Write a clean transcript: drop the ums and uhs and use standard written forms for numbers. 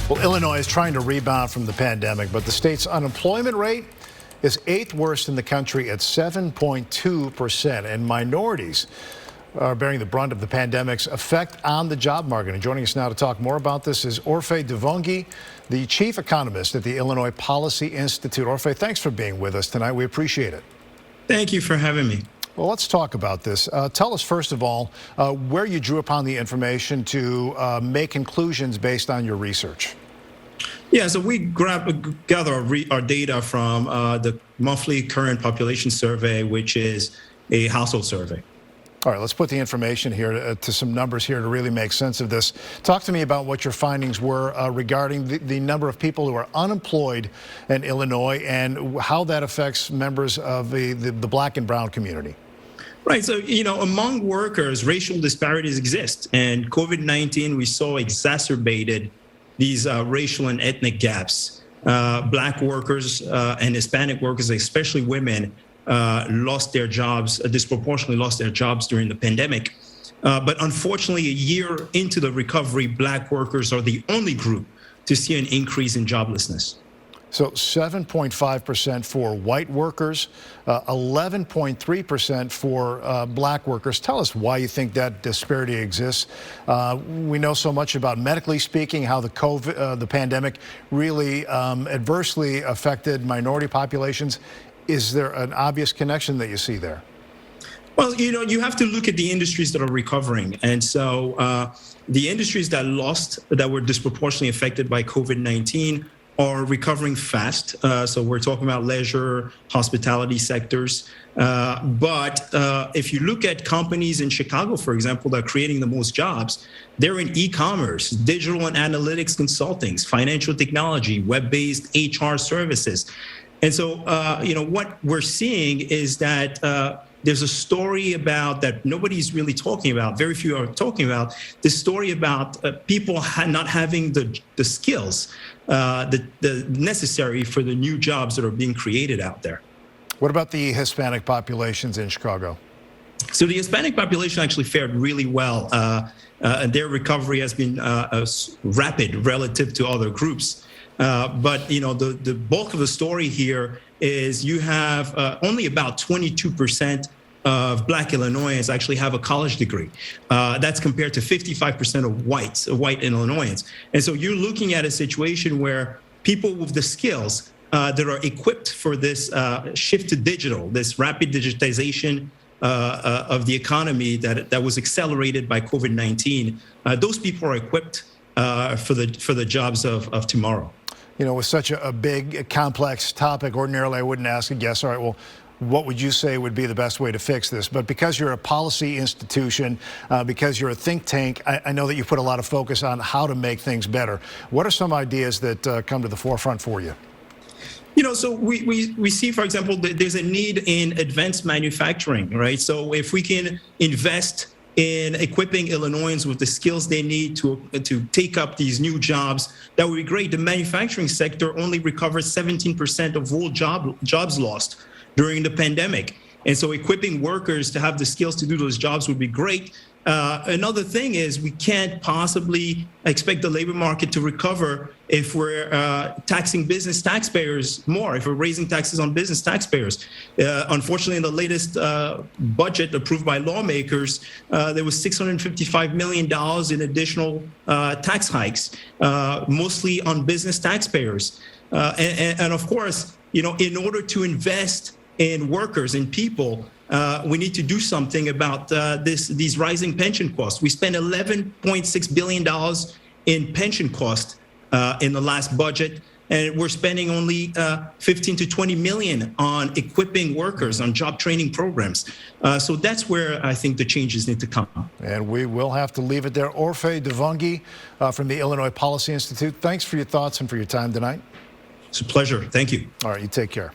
Well, Illinois is trying to rebound from the pandemic, but the state's unemployment rate is 8th worst in the country at 7.2%, and minorities are bearing the brunt of the pandemic's effect on the job market. And joining us now to talk more about this is Orphe Divounguy, the chief economist at the Illinois Policy Institute. Orphe, thanks for being with us tonight. We appreciate it. Thank you for having me. Well, let's talk about this. Tell us, first of all, where you drew upon the information to make conclusions based on your research. Yeah, so we gather our data from the monthly current population survey, which is a household survey. All right, let's put the information here to some numbers here to really make sense of this. Talk to me about what your findings were regarding the number of people who are unemployed in Illinois and how that affects members of the black and brown community. Right. So, among workers, racial disparities exist. And COVID-19, we saw exacerbated these racial and ethnic gaps. Black workers and Hispanic workers, especially women, lost their jobs, disproportionately lost their jobs during the pandemic. But unfortunately, a year into the recovery, black workers are the only group to see an increase in joblessness. So 7.5% for white workers, 11.3% for black workers. Tell us why you think that disparity exists. We know so much about, medically speaking, how the pandemic really adversely affected minority populations. Is there an obvious connection that you see there? Well, you have to look at the industries that are recovering. And so the industries that were disproportionately affected by COVID-19 are recovering fast. So we're talking about leisure, hospitality sectors. But if you look at companies in Chicago, for example, that are creating the most jobs, they're in e-commerce, digital and analytics consulting, financial technology, web-based HR services. And so, what we're seeing is that there's a story about that nobody's really talking about, very few are talking about, this story about people not having the skills the necessary for the new jobs that are being created out there. What about the Hispanic populations in Chicago? So the Hispanic population actually fared really well. And their recovery has been rapid relative to other groups. But the bulk of the story here is you have only about 22% of Black Illinoisans actually have a college degree. That's compared to 55% of white Illinoisans. And so you're looking at a situation where people with the skills that are equipped for this shift to digital, this rapid digitization of the economy that was accelerated by COVID-19, those people are equipped for the jobs of tomorrow. With such a big, complex topic, ordinarily I wouldn't ask a guest, all right, well, what would you say would be the best way to fix this? But because you're a policy institution, because you're a think tank, I know that you put a lot of focus on how to make things better. What are some ideas that come to the forefront for you? So we see, for example, that there's a need in advanced manufacturing, right? So if we can invest in equipping Illinoisans with the skills they need to take up these new jobs, that would be great. The manufacturing sector only recovers 17% of all jobs lost during the pandemic. And so equipping workers to have the skills to do those jobs would be great. Another thing is we can't possibly expect the labor market to recover if we're taxing business taxpayers more, if we're raising taxes on business taxpayers. Unfortunately, in the latest budget approved by lawmakers, there was $655 million in additional tax hikes, mostly on business taxpayers. And of course, in order to invest in workers and people, we need to do something about these rising pension costs. We spent $11.6 billion in pension costs in the last budget, and we're spending only 15 to 20 million on equipping workers, on job training programs. So that's where I think the changes need to come. And we will have to leave it there. Orphe Divounguy from the Illinois Policy Institute, thanks for your thoughts and for your time tonight. It's a pleasure. Thank you. All right, you take care.